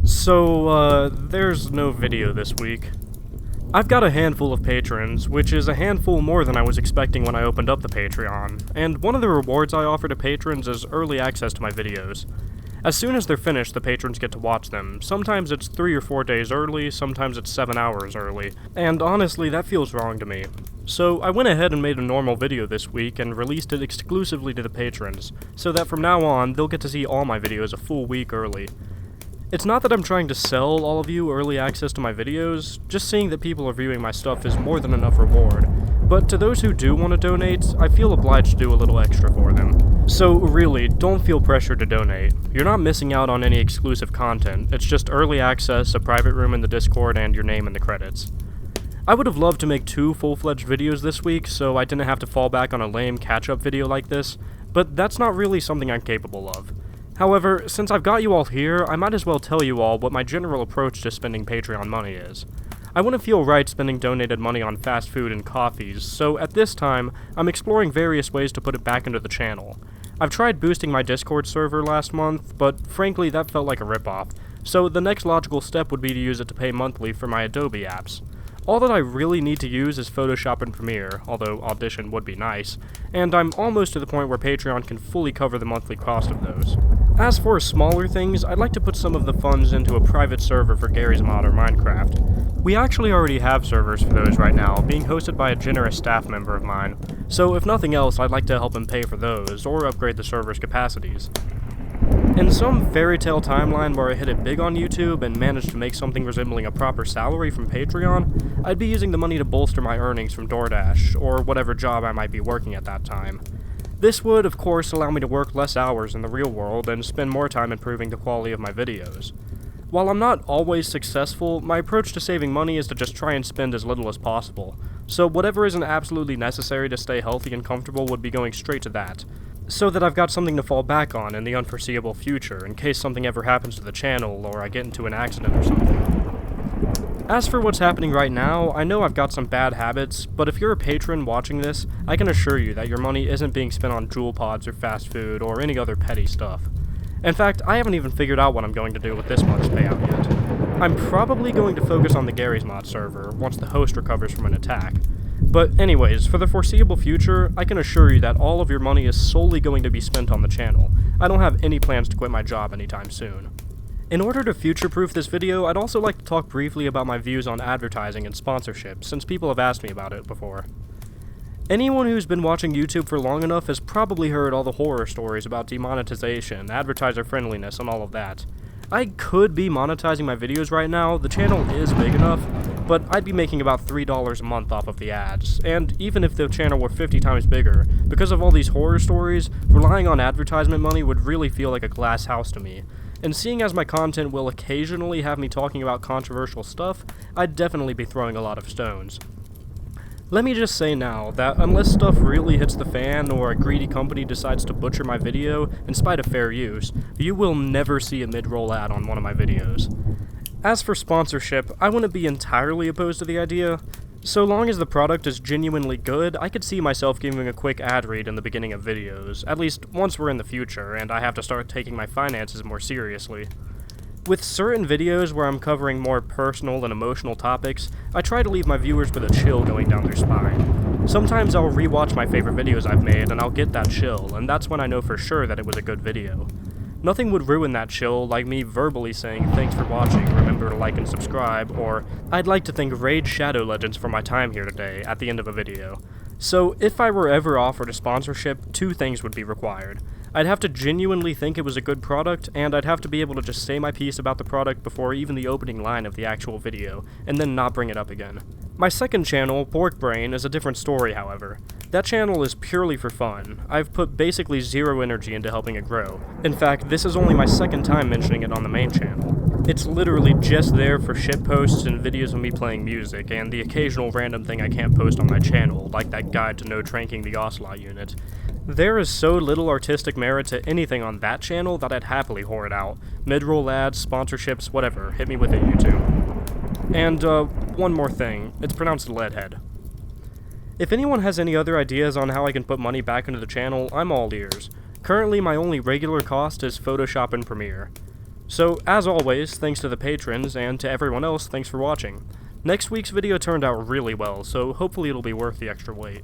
There's no video this week. I've got a handful of patrons, which is a handful more than I was expecting when I opened up the Patreon, and one of the rewards I offer to patrons is early access to my videos. As soon as they're finished, the patrons get to watch them. Sometimes it's 3 or 4 days early, sometimes it's 7 hours early, and honestly, that feels wrong to me. So I went ahead and made a normal video this week and released it exclusively to the patrons, so that from now on, they'll get to see all my videos a full week early. It's not that I'm trying to sell all of you early access to my videos, just seeing that people are viewing my stuff is more than enough reward. But to those who do want to donate, I feel obliged to do a little extra for them. So really, don't feel pressured to donate. You're not missing out on any exclusive content, it's just early access, a private room in the Discord, and your name in the credits. I would have loved to make 2 full-fledged videos this week, so I didn't have to fall back on a lame catch-up video like this, but that's not really something I'm capable of. However, since I've got you all here, I might as well tell you all what my general approach to spending Patreon money is. I wouldn't feel right spending donated money on fast food and coffees, so at this time, I'm exploring various ways to put it back into the channel. I've tried boosting my Discord server last month, but frankly that felt like a ripoff, so the next logical step would be to use it to pay monthly for my Adobe apps. All that I really need to use is Photoshop and Premiere, although Audition would be nice, and I'm almost to the point where Patreon can fully cover the monthly cost of those. As for smaller things, I'd like to put some of the funds into a private server for Gary's Mod or Minecraft. We actually already have servers for those right now, being hosted by a generous staff member of mine, so if nothing else, I'd like to help him pay for those, or upgrade the server's capacities. In some fairy tale timeline where I hit it big on YouTube and managed to make something resembling a proper salary from Patreon, I'd be using the money to bolster my earnings from DoorDash, or whatever job I might be working at that time. This would, of course, allow me to work less hours in the real world and spend more time improving the quality of my videos. While I'm not always successful, my approach to saving money is to just try and spend as little as possible, so whatever isn't absolutely necessary to stay healthy and comfortable would be going straight to that, so that I've got something to fall back on in the unforeseeable future in case something ever happens to the channel or I get into an accident or something. As for what's happening right now, I know I've got some bad habits, but if you're a patron watching this, I can assure you that your money isn't being spent on jewel pods or fast food or any other petty stuff. In fact, I haven't even figured out what I'm going to do with this month's payout yet. I'm probably going to focus on the Gary's Mod server once the host recovers from an attack. But anyways, for the foreseeable future, I can assure you that all of your money is solely going to be spent on the channel. I don't have any plans to quit my job anytime soon. In order to future-proof this video, I'd also like to talk briefly about my views on advertising and sponsorship, since people have asked me about it before. Anyone who's been watching YouTube for long enough has probably heard all the horror stories about demonetization, advertiser friendliness, and all of that. I could be monetizing my videos right now, the channel is big enough, but I'd be making about $3 a month off of the ads, and even if the channel were 50 times bigger, because of all these horror stories, relying on advertisement money would really feel like a glass house to me. And seeing as my content will occasionally have me talking about controversial stuff, I'd definitely be throwing a lot of stones. Let me just say now that unless stuff really hits the fan or a greedy company decides to butcher my video in spite of fair use, you will never see a mid-roll ad on one of my videos. As for sponsorship, I wouldn't be entirely opposed to the idea. So long as the product is genuinely good, I could see myself giving a quick ad read in the beginning of videos, at least once we're in the future and I have to start taking my finances more seriously. With certain videos where I'm covering more personal and emotional topics, I try to leave my viewers with a chill going down their spine. Sometimes I'll rewatch my favorite videos I've made and I'll get that chill, and that's when I know for sure that it was a good video. Nothing would ruin that chill like me verbally saying thanks for watching, remember to like and subscribe, or I'd like to thank Raid Shadow Legends for my time here today at the end of a video. So if I were ever offered a sponsorship, 2 things would be required. I'd have to genuinely think it was a good product, and I'd have to be able to just say my piece about the product before even the opening line of the actual video, and then not bring it up again. My second channel, Pork Brain, is a different story, however. That channel is purely for fun. I've put basically 0 energy into helping it grow. In fact, this is only my second time mentioning it on the main channel. It's literally just there for shitposts and videos of me playing music, and the occasional random thing I can't post on my channel, like that guide to no tranking the Ocelot unit. There is so little artistic merit to anything on that channel that I'd happily whore it out. Mid-roll ads, sponsorships, whatever, hit me with it, YouTube. And, one more thing. It's pronounced Leadhead. If anyone has any other ideas on how I can put money back into the channel, I'm all ears. Currently, my only regular cost is Photoshop and Premiere. So, as always, thanks to the patrons, and to everyone else, thanks for watching. Next week's video turned out really well, so hopefully it'll be worth the extra wait.